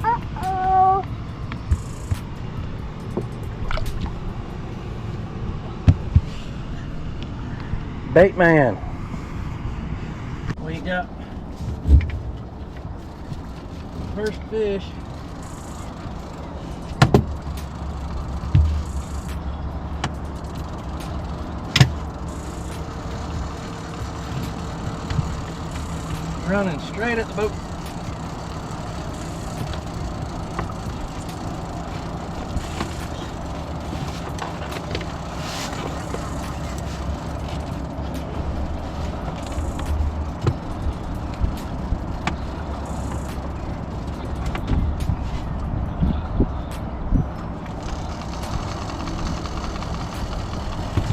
Uh-oh. Bait man. We got first fish. Running straight at the boat.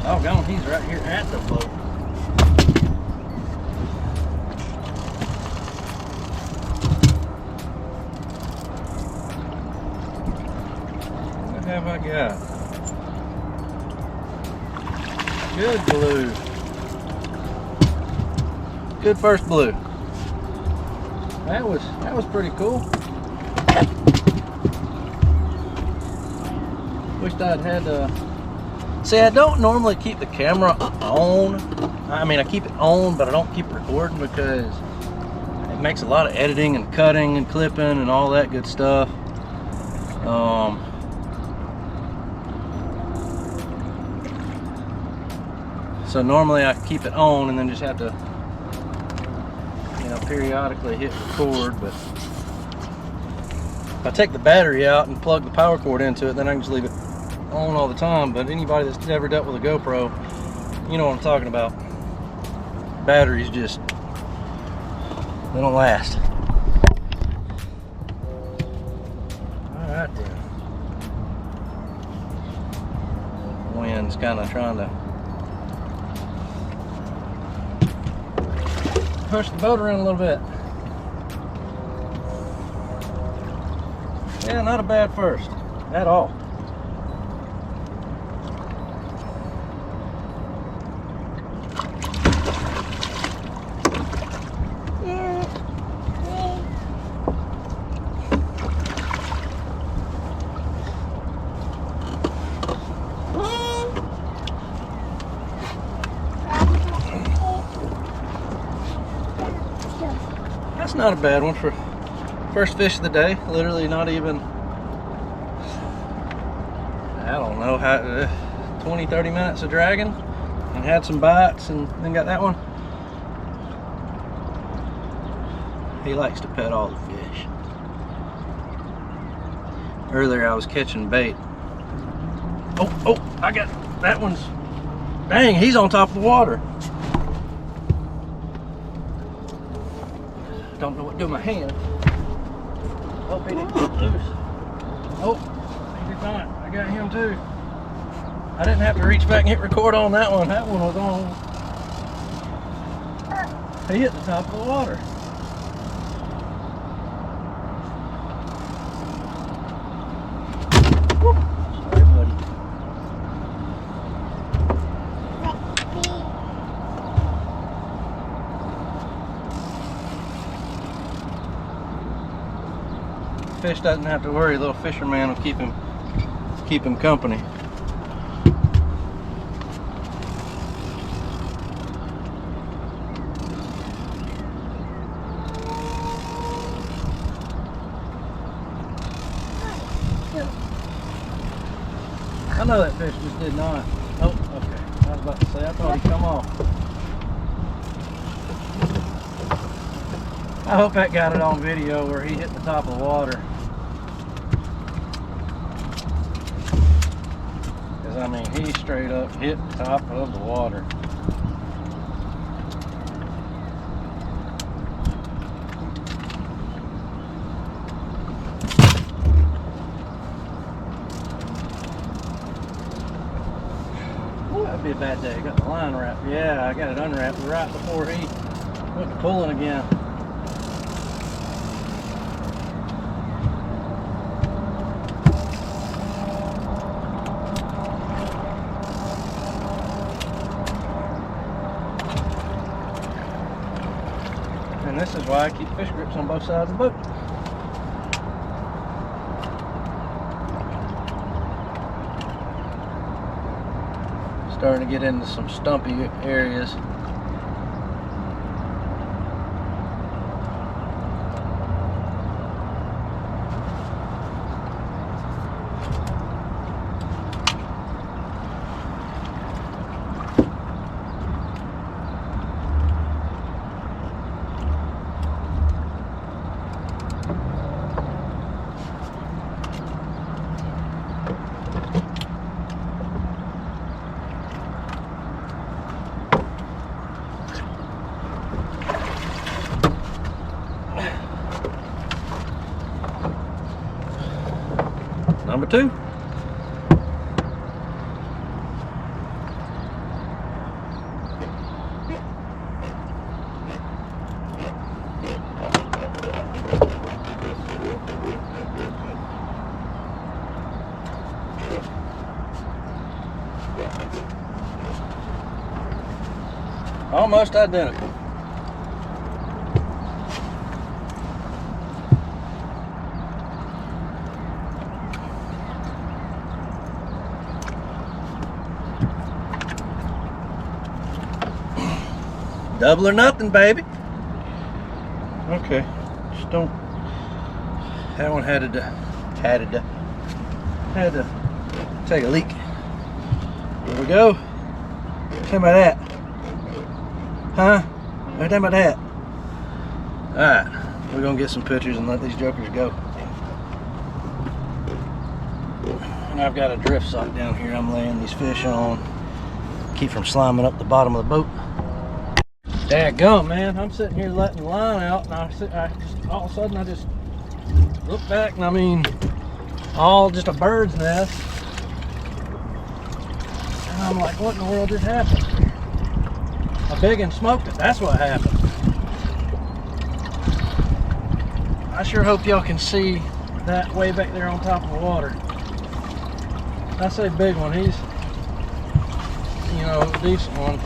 Doggone, he's right here at the boat. What have I got? Good blue. Good first blue. That was pretty cool. Wished I'd had see, I don't normally keep the camera on. I mean, I keep it on, but I don't keep recording because it makes a lot of editing and cutting and clipping and all that good stuff. So normally I keep it on and then just have to, you know, periodically hit record. But if I take the battery out and plug the power cord into it, then I can just leave it on all the time. But anybody that's never dealt with a GoPro, you know what I'm talking about. Batteries just, they don't last. All right then. Wind's kind of trying to push the boat around a little bit. Yeah, not a bad first at all. That's not a bad one for first fish of the day. Literally not even, I don't know, 20-30 minutes of dragging and had some bites and then got that one. He likes to pet all the fish. Earlier I was catching bait. Oh, I got, that one's, dang, he's on top of the water. Don't know what to do with my hand. Oh, he didn't get loose. Oh, he'll be fine. I got him too. I didn't have to reach back and hit record on that one. That one was on. He hit the top of the water. Woo. Sorry, buddy. Fish doesn't have to worry. Little fisherman will keep him company. I know that fish just did not. Oh, okay. I was about to say, I thought he'd come off. I hope that got it on video where he hit the top of the water. Because, I mean, he straight up hit the top of the water. That'd be a bad day. I got the line wrapped. Yeah, I got it unwrapped right before he went to pulling again. And this is why I keep fish grips on both sides of the boat. Starting to get into some stumpy areas. Number 2. Almost identical. Double or nothing, baby. Okay, just don't. That one had to take a leak. Here we go. How about that? Huh? What about that? Alright, we're gonna get some pictures and let these jokers go. And I've got a drift sock down here I'm laying these fish on. Keep from sliming up the bottom of the boat. Dadgum, man, I'm sitting here letting the line out, and I just all of a sudden I just look back, and I mean, all just a bird's nest. And I'm like, what in the world just happened? A big one smoked it. That's what happened. I sure hope y'all can see that way back there on top of the water. I say big one. He's, you know, a decent one.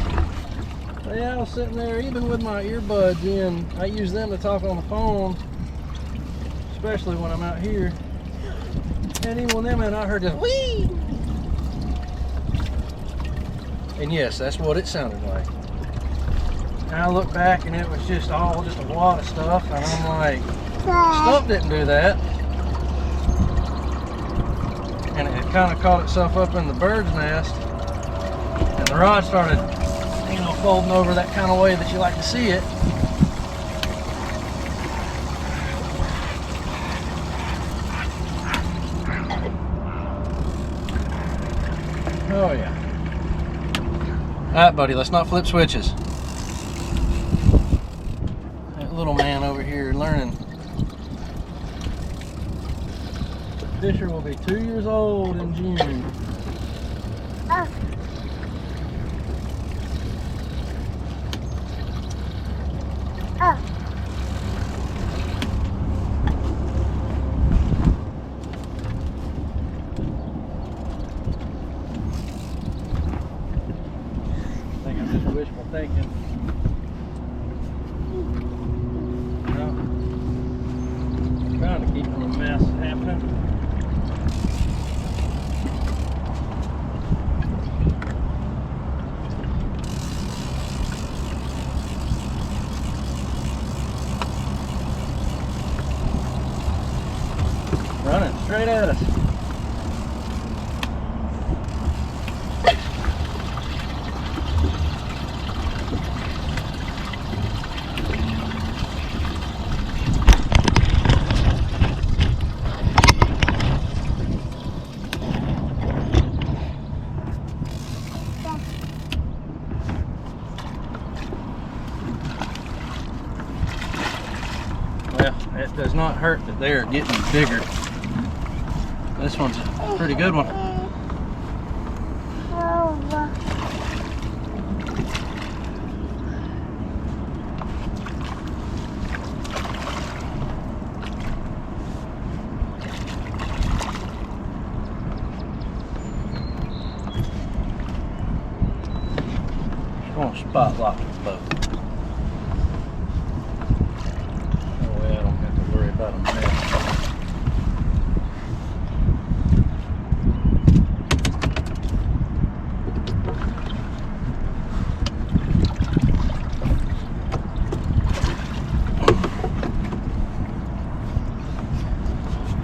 But yeah, I was sitting there, even with my earbuds in. I use them to talk on the phone, especially when I'm out here. And even when them in, I heard this whee. And yes, that's what it sounded like. And I look back and it was just a wad of stuff, and I'm like, stuff didn't do that. And it kind of caught itself up in the bird's nest, and the rod started, you know, folding over that kind of way that you like to see it. Oh yeah. All right, buddy, let's not flip switches. That little man over here learning. Fisher will be 2 years old in June. I think I'm just wishful thinking. No. I'm trying to keep from a mess happening. Running straight at us. Well, it does not hurt that they're getting bigger. This one's a pretty good one. Just gonna spot lock the boat. about a mess.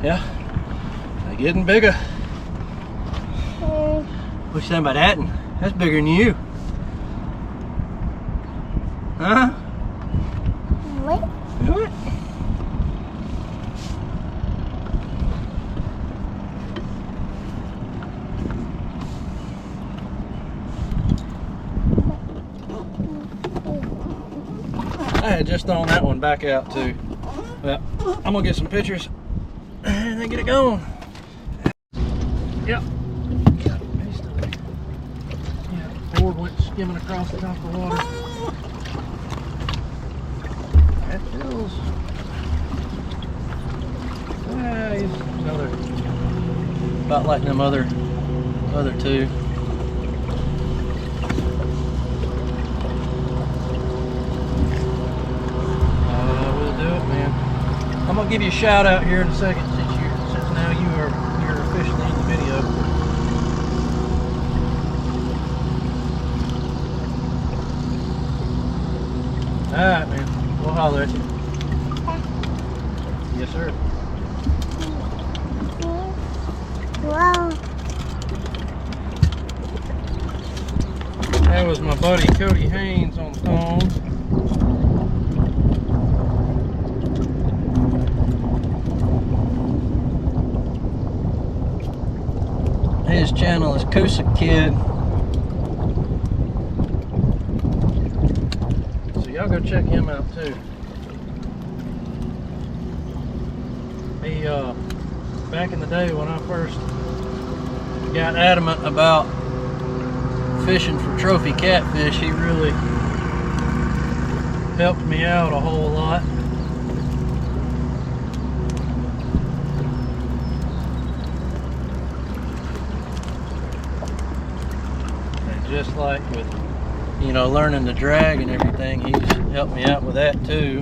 Yeah, they're getting bigger. What you saying about that? That's bigger than you. Huh? What? What? I had just thrown that one back out too. Well, I'm gonna get some pictures and then get it going. Yep. Yeah, board went skimming across the top of the water. That feels. He's another. About like them other two. We'll do it, man. I'm gonna give you a shout out here in a second since now you're officially in the video. Alright, man. We'll holler at you. Yes, sir. Wow. That was my buddy Cody Haynes on the phone. His channel is Kusa Kid. So y'all go check him out too. He back in the day when I first got adamant about fishing for trophy catfish, he really helped me out a whole lot. Just like with, you know, learning to drag and everything, he's helped me out with that too.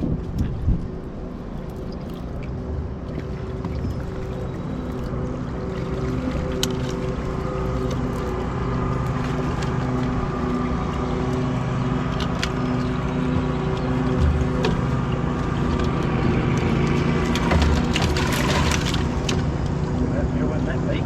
There wasn't that bait.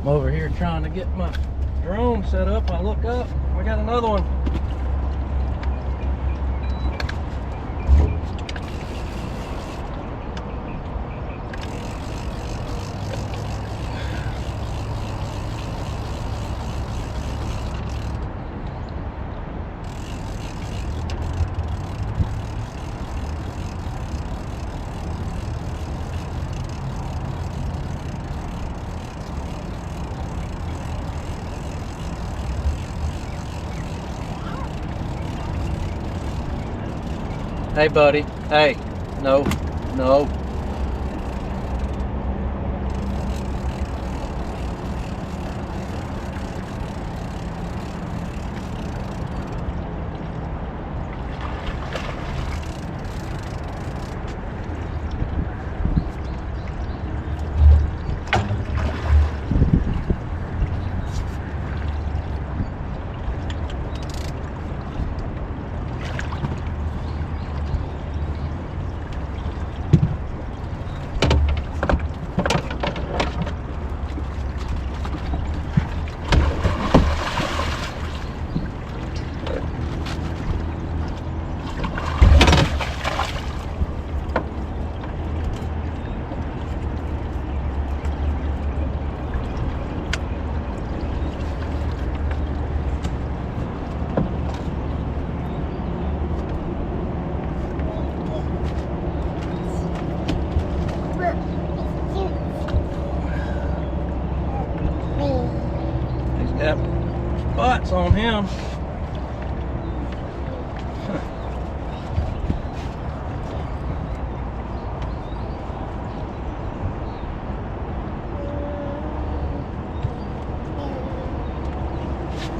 I'm over here trying to get my drone set up. I look up, we got another one. Hey, buddy. Hey. No. No. He's got spots on him.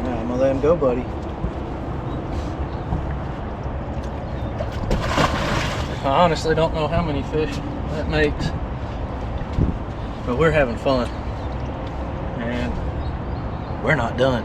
Yeah, I'm gonna let him go, buddy. I honestly don't know how many fish that makes, but we're having fun, and we're not done.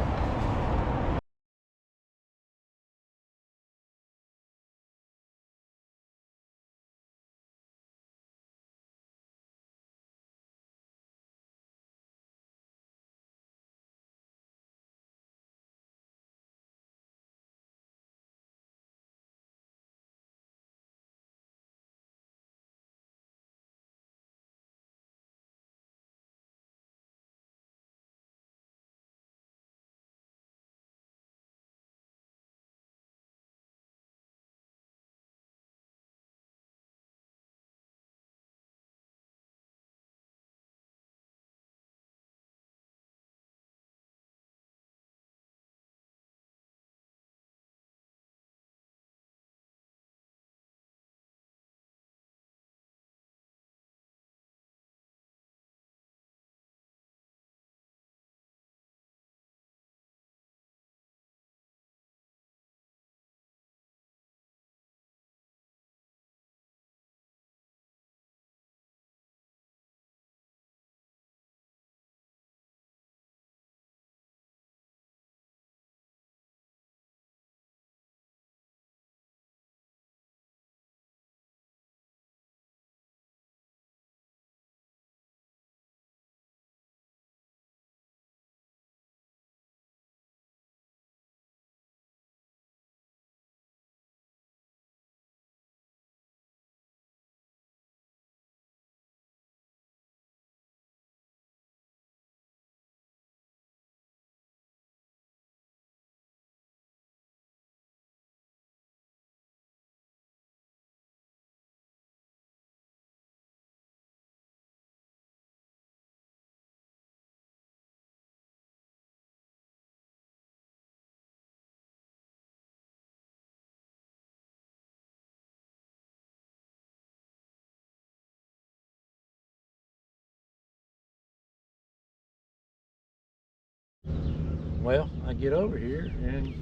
Well, I get over here and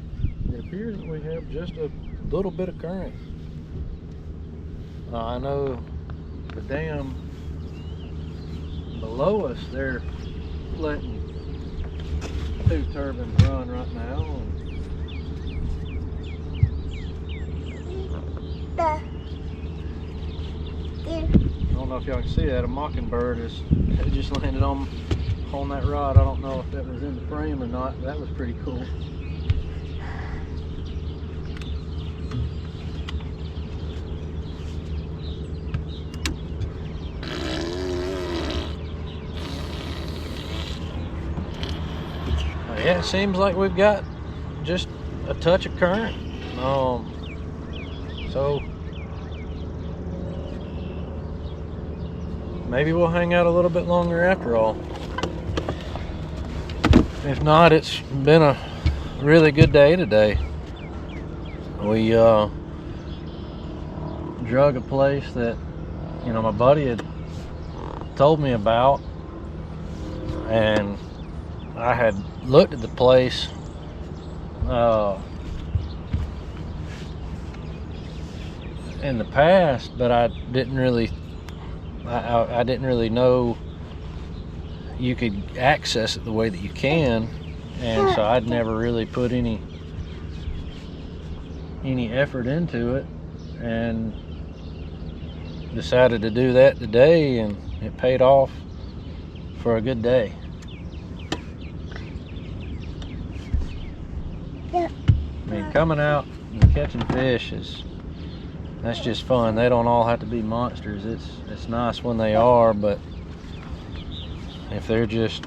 it appears that we have just a little bit of current. I know the dam below us, they're letting 2 turbines run right now. I don't know if y'all can see that, a mockingbird just landed on on that rod. I don't know if that was in the frame or not. That was pretty cool. Yeah, it seems like we've got just a touch of current. So maybe we'll hang out a little bit longer after all. If not, it's been a really good day today. We drug a place that, you know, my buddy had told me about, and I had looked at the place in the past, but I didn't really know you could access it the way that you can, and so I'd never really put any effort into it, and decided to do that today, and it paid off for a good day. I mean, coming out and catching fish that's just fun. They don't all have to be monsters. It's nice when they are, but if they're just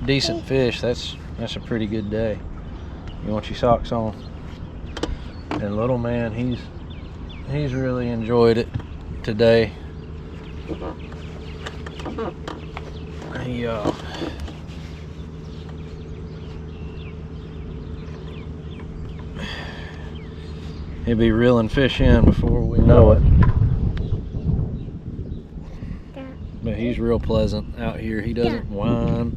decent fish, that's a pretty good day. You want your socks on. And little man, he's really enjoyed it today. He'll be reeling fish in before we know it. But he's real pleasant out here. He doesn't whine.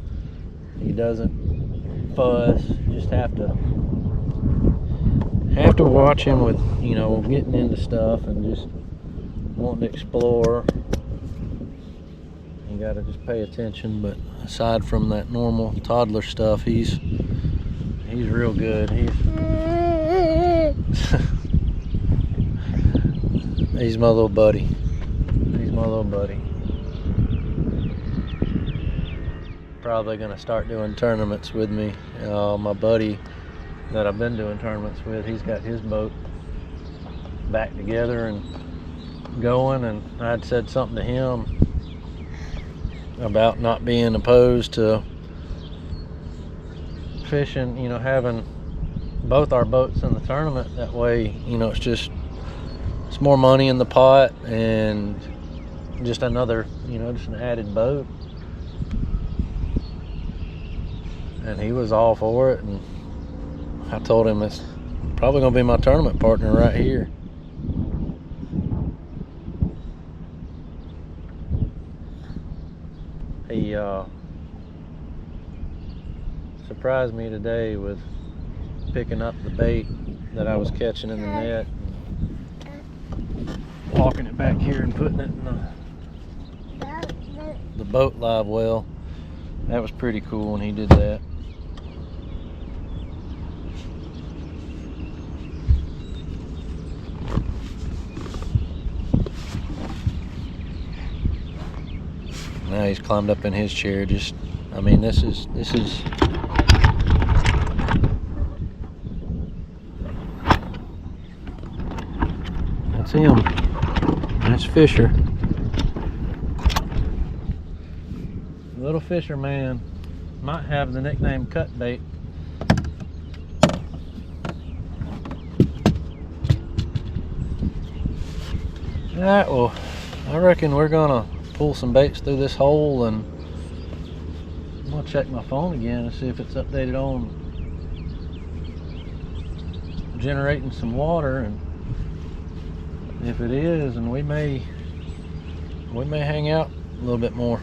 He doesn't fuss. Just have to watch him with, you know, getting into stuff and just wanting to explore. You gotta just pay attention. But aside from that normal toddler stuff, he's real good. He's my little buddy. He's my little buddy. Probably gonna start doing tournaments with me. My buddy that I've been doing tournaments with, he's got his boat back together and going, and I'd said something to him about not being opposed to fishing, you know, having both our boats in the tournament. That way, you know, it's more money in the pot and just another, you know, just an added boat. And he was all for it, and I told him it's probably gonna be my tournament partner right here. He surprised me today with picking up the bait that I was catching in the net, and walking it back here and putting it in the boat live well. That was pretty cool when he did that. Now he's climbed up in his chair. I mean, this is that's him. That's Fisher. Little Fisher man. Might have the nickname Cut Bait. Alright, well, I reckon we're gonna pull some baits through this hole, and I'm gonna check my phone again and see if it's updated on generating some water, and if it is, and we may hang out a little bit more.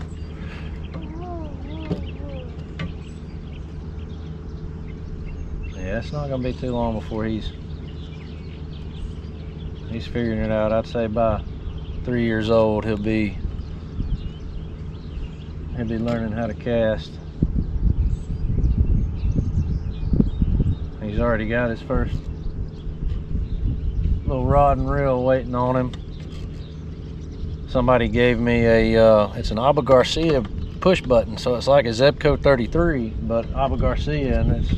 Yeah, it's not gonna be too long before he's figuring it out. I'd say by 3 years old he'll be learning how to cast. He's already got his first little rod and reel waiting on him. somebody gave me a, it's an Abu Garcia push button, so it's like a Zebco 33, but Abu Garcia, and it's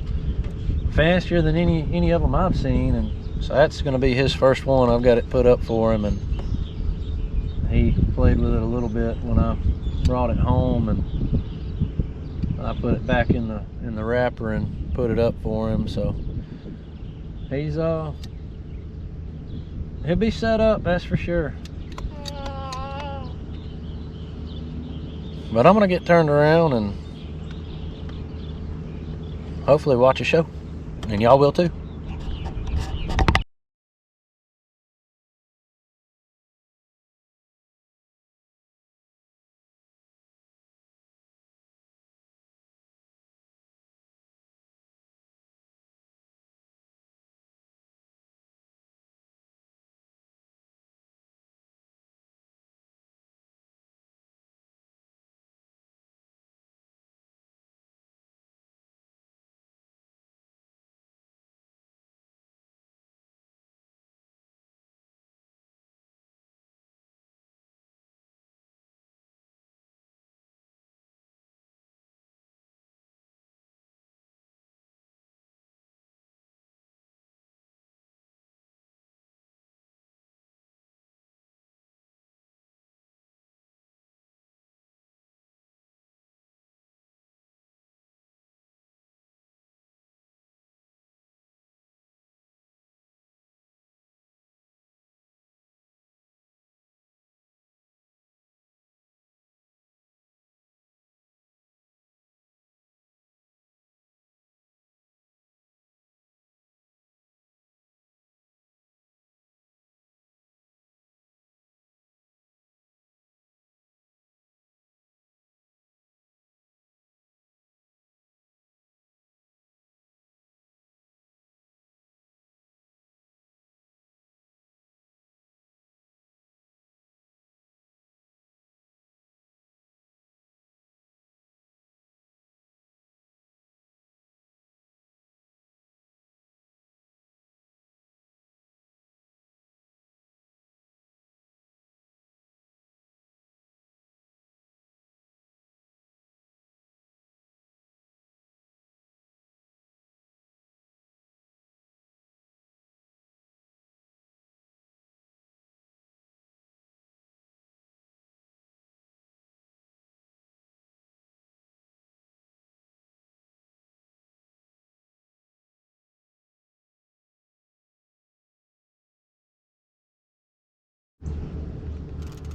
faster than any of them I've seen, and so that's going to be his first one. I've got it put up for him, and he played with it a little bit when I brought it home, and I put it back in the wrapper and put it up for him. So he's he'll be set up, that's for sure. But I'm gonna get turned around and hopefully watch a show, and y'all will too.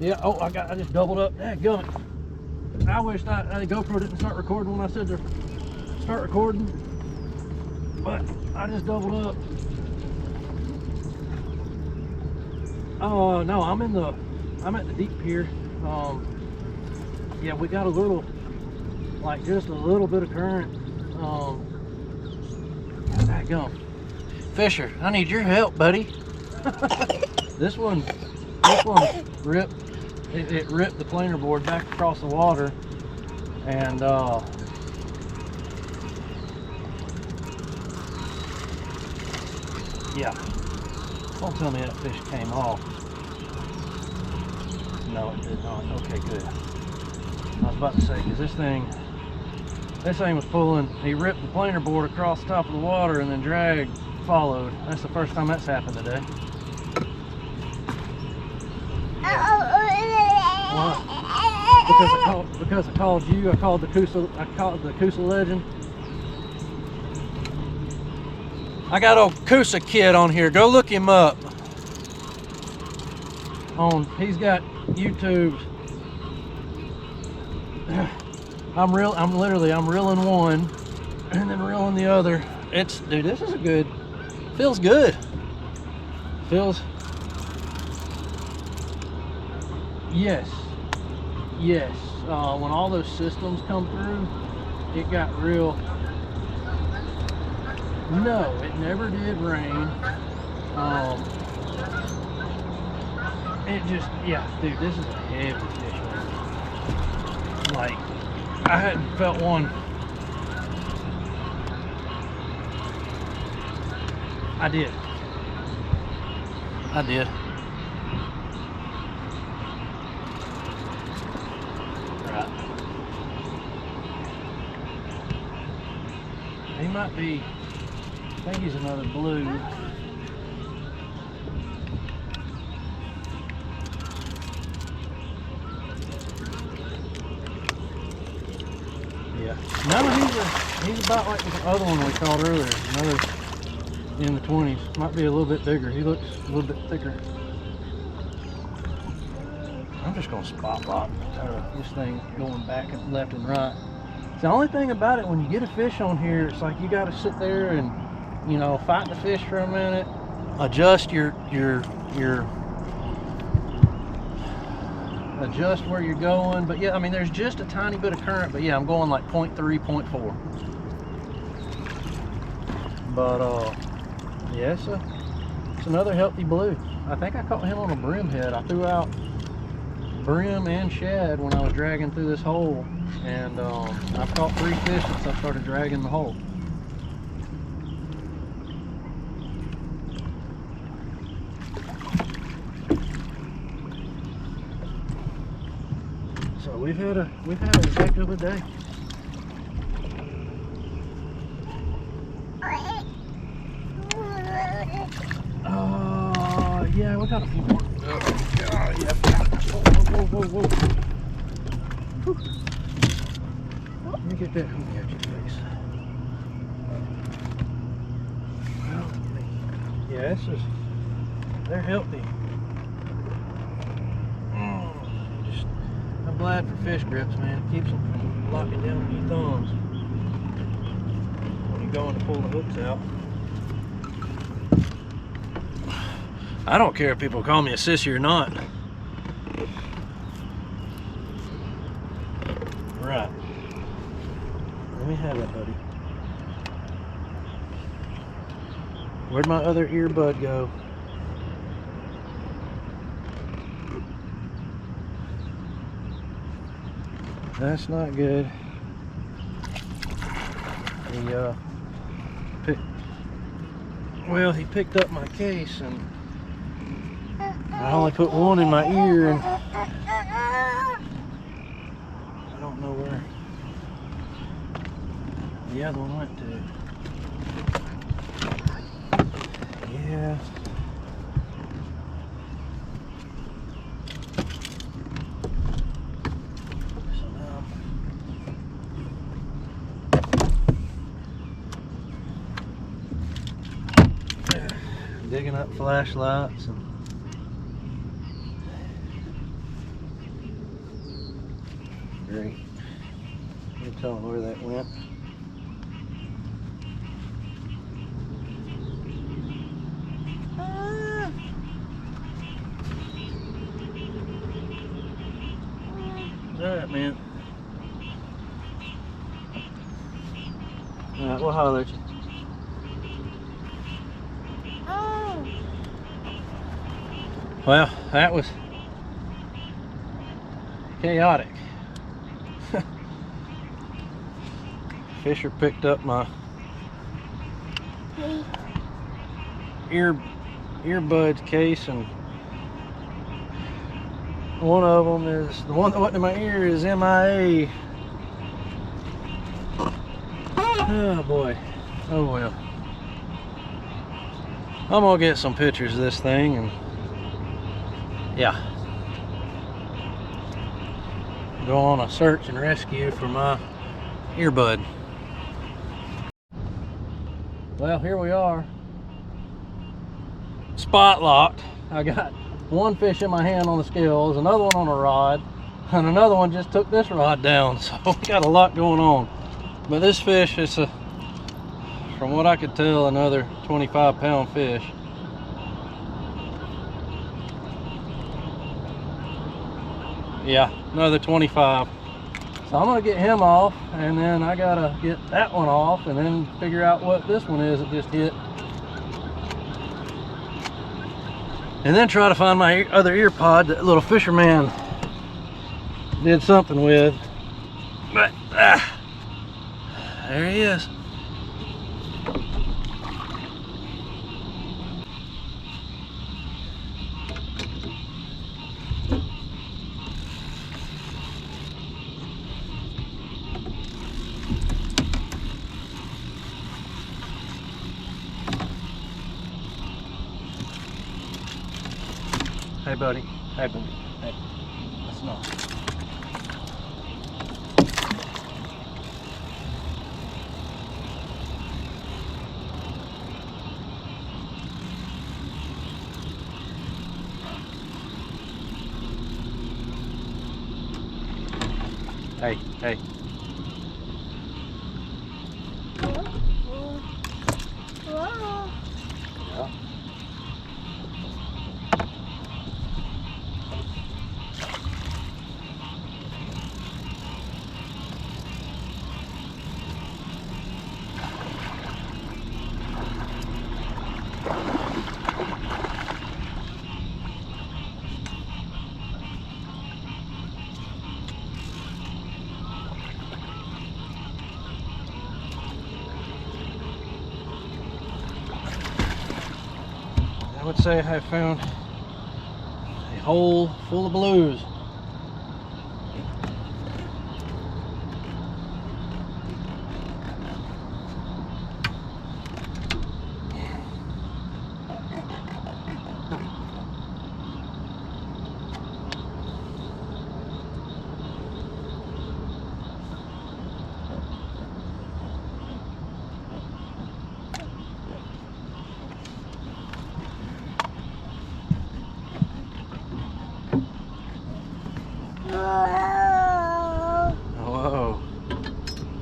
Yeah, oh, I just doubled up. Dadgummit. I wish the GoPro didn't start recording when I said to start recording, but I just doubled up. Oh no, I'm at the deep pier. Yeah, we got a little, like just a little bit of current. Dadgum. Fisher, I need your help, buddy. This one ripped. It ripped the planer board back across the water, and yeah, don't tell me that fish came off. No, it did not. Okay, good. I was about to say, because this thing was pulling. He ripped the planer board across the top of the water, and then drag followed. That's the first time that's happened today. Because I called you, I called the Coosa legend. I got old Coosa Kid on here. Go look him up. He's got YouTube's. I'm reeling one and then reeling the other. Dude, this is feels good. Yes. When all those systems come through, it got real. No, it never did rain. It just, yeah, dude, this is a heavy fish, man. Like, I hadn't felt one. I did. He might be, I think he's another blue. Yeah. No, he's about like the other one we caught earlier. Another in the 20s. Might be a little bit bigger. He looks a little bit thicker. I'm just gonna spot lock this thing going back and left and right. It's the only thing about it, when you get a fish on here, it's like you gotta sit there and, you know, fight the fish for a minute, adjust adjust where you're going. But yeah, I mean, there's just a tiny bit of current, but yeah, I'm going like 0.3, 0.4. But yeah, it's another healthy blue. I think I caught him on a brim head. I threw out brim and shad when I was dragging through this hole, and I've caught 3 fish since I started dragging the hole. So we've had a heck of a day. Yeah, we got a few more. Yeah. Whoa. Whew. Let me get that from the edge of your face. Yeah, they're healthy. I'm glad for fish grips, man. It keeps them from locking down with your thumbs when you're going to pull the hooks out. I don't care if people call me a sissy or not. Right. Let me have it, buddy. Where'd my other earbud go? That's not good. He picked up my case, and I only put one in my ear, and I don't know where the other one went to. Yeah. Digging up flashlights and great. You tell me where that went. Alright, man. Alright, we'll holler at you. Well, that was chaotic. Fisher picked up my earbuds case, and one of them is, the one that went in my ear is MIA. Oh boy, oh well. I'm gonna get some pictures of this thing, and yeah, go on a search and rescue for my earbud. Well, here we are, spot locked. I got one fish in my hand on the scales, another one on a rod, and another one just took this rod down. So we got a lot going on. But this fish is from what I could tell, another 25-pound fish. Yeah, another 25. So I'm gonna get him off, and then I gotta get that one off, and then figure out what this one is that just hit. And then try to find my other ear pod that little fisherman did something with. But there he is. Hey, buddy. Hey, buddy. Hey. That's not. Hey, hey. Whoa. Yeah. I would say I found a hole full of blues. Whoa. Whoa.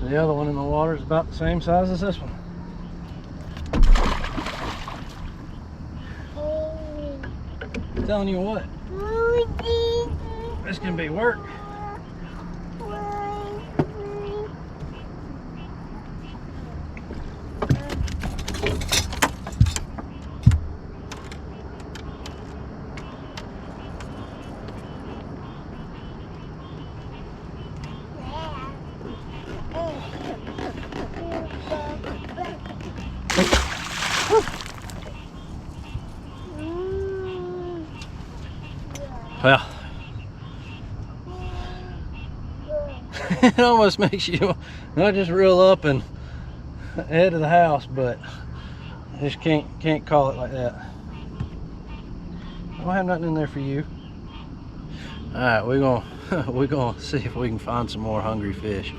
The other one in the water is about the same size as this one. I'm telling you what, this can be work. Well, it almost makes you not just reel up and head to the house, but I just can't call it like that. I don't have nothing in there for you. All right, we're gonna see if we can find some more hungry fish.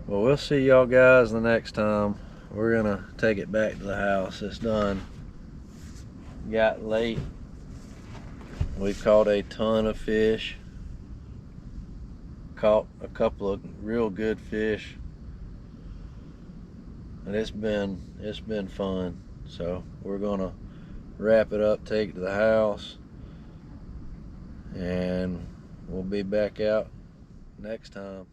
Well, we'll see y'all guys the next time. We're gonna take it back to the house. It's done. Got late. We caught a ton of fish. Caught a couple of real good fish. And it's been fun. So we're gonna wrap it up, take it to the house, and we'll be back out next time.